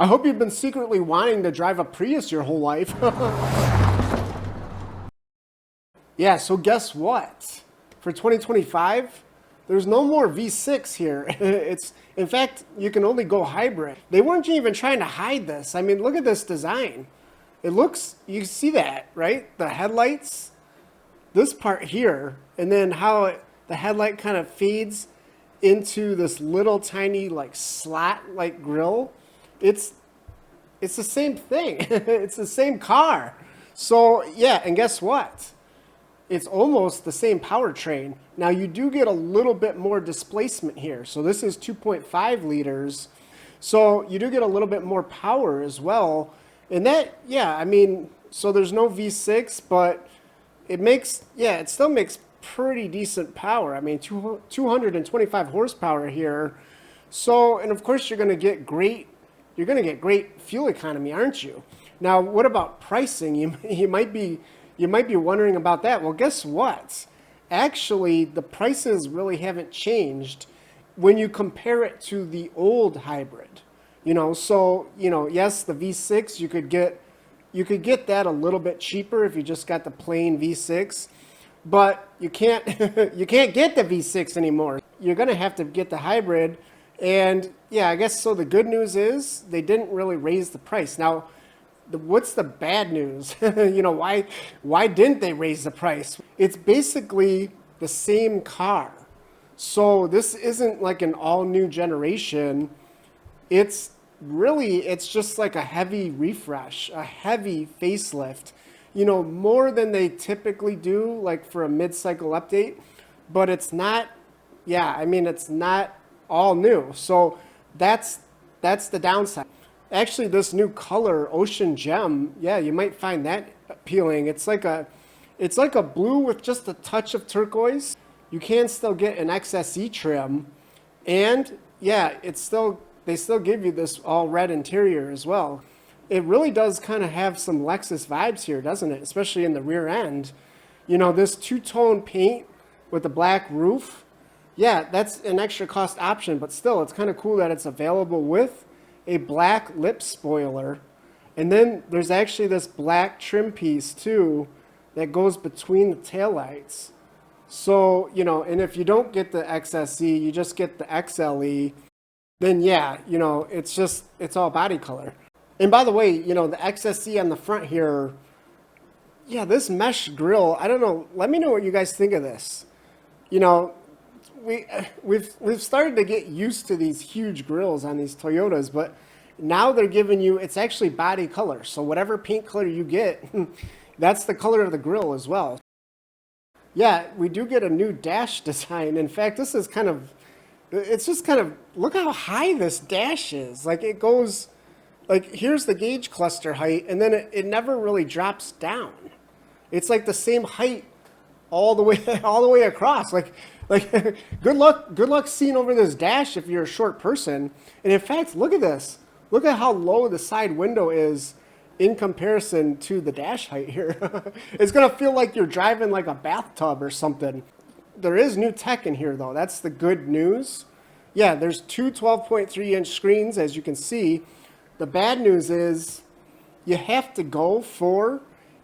I hope you've been secretly wanting to drive a Prius your whole life. Yeah, so guess what? For 2025, there's no more V6 here. In fact, you can only go hybrid. They weren't even trying to hide this. I mean, look at this design. It looks, you see that, right? The headlights, this part here, and then how the headlight kind of feeds into this little tiny like slot like grill. It's the same thing. It's the same car. So yeah, and guess what? It's almost the same powertrain. Now you do get a little bit more displacement here. So this is 2.5 liters. So you do get a little bit more power as well. And that, yeah, I mean, so there's no V6, but it makes, yeah, it still makes pretty decent power. I mean, 225 horsepower here. So, and of course you're going to get great fuel economy, aren't you? Now, what about pricing? You might be wondering about that. Well, guess what? Actually, the prices really haven't changed when you compare it to the old hybrid. So, yes, the V6, you could get that a little bit cheaper if you just got the plain V6, but you can't you can't get the V6 anymore. You're going to have to get the hybrid. And yeah, I guess so. The good news is they didn't really raise the price. Now, what's the bad news? Why didn't they raise the price? It's basically the same car. So this isn't like an all new generation. It's just like a heavy refresh, a heavy facelift, more than they typically do like for a mid-cycle update, but it's not, yeah, I mean, it's not all new. So that's the downside. Actually, this new color, Ocean Gem, yeah, you might find that appealing. It's like a blue with just a touch of turquoise. You can still get an XSE trim, and yeah, they still give you this all red interior as well. It really does kind of have some Lexus vibes here, doesn't it? Especially in the rear end. This two-tone paint with the black roof, yeah, that's an extra cost option, but still, it's kind of cool that it's available with a black lip spoiler. And then there's actually this black trim piece too that goes between the taillights. So, and if you don't get the XSE, you just get the XLE, then yeah, it's all body color. And by the way, the XSE on the front here, yeah, this mesh grille, I don't know, let me know what you guys think of this. We've started to get used to these huge grills on these Toyotas, but now they're giving you, it's actually body color. So whatever paint color you get, that's the color of the grill as well. Yeah, we do get a new dash design. In fact, this is it's just look how high this dash is. Like it goes, like here's the gauge cluster height, and then it never really drops down. It's like the same height all the way across. Like good luck seeing over this dash if you're a short person. And in fact, look at this. Look at how low the side window is in comparison to the dash height here. It's gonna feel like you're driving like a bathtub or something. There is new tech in here though. That's the good news. Yeah, there's two 12.3-inch screens, as you can see. The bad news is you have to go for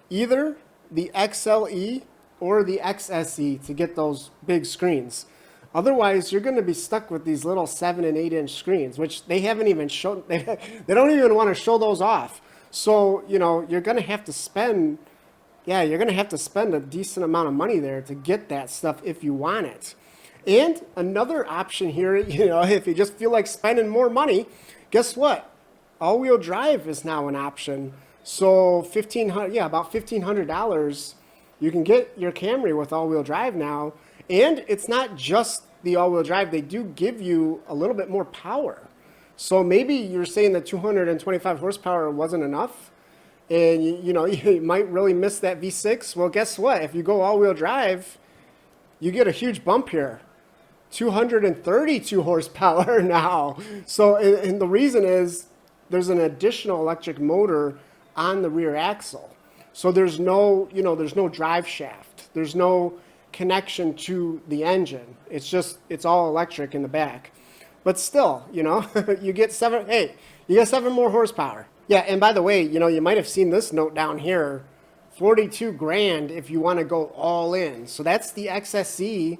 either the XLE or the XSE to get those big screens. Otherwise, you're going to be stuck with these little 7 and 8-inch screens, which they haven't even shown. They don't even want to show those off. So, you're going to have to spend, yeah, you're going to have to spend a decent amount of money there to get that stuff if you want it. And another option here, if you just feel like spending more money, guess what? All-wheel drive is now an option. So about $1,500. You can get your Camry with all-wheel drive now, and it's not just the all-wheel drive. They do give you a little bit more power. So maybe you're saying that 225 horsepower wasn't enough, and you might really miss that V6. Well, guess what? If you go all-wheel drive, you get a huge bump here. 232 horsepower now. So, and the reason is there's an additional electric motor on the rear axle. So there's no drive shaft. There's no connection to the engine. It's all electric in the back. But still, you get You got 7 more horsepower. Yeah, and by the way, you know, you might have seen this note down here, 42 grand if you want to go all in. So that's the XSE.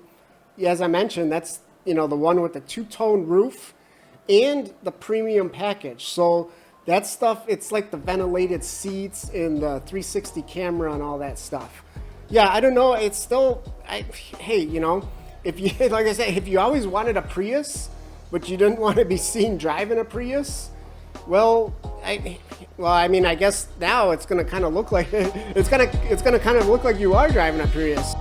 As I mentioned, that's, you know, the one with the two-tone roof and the premium package. So that stuff, it's like the ventilated seats and the 360 camera and all that stuff. Yeah, I don't know. It's still, hey, you know, if you, like I said, if you always wanted a Prius, but you didn't want to be seen driving a Prius, well, I mean, I guess now it's gonna kind of look like it's gonna kind of look like you are driving a Prius.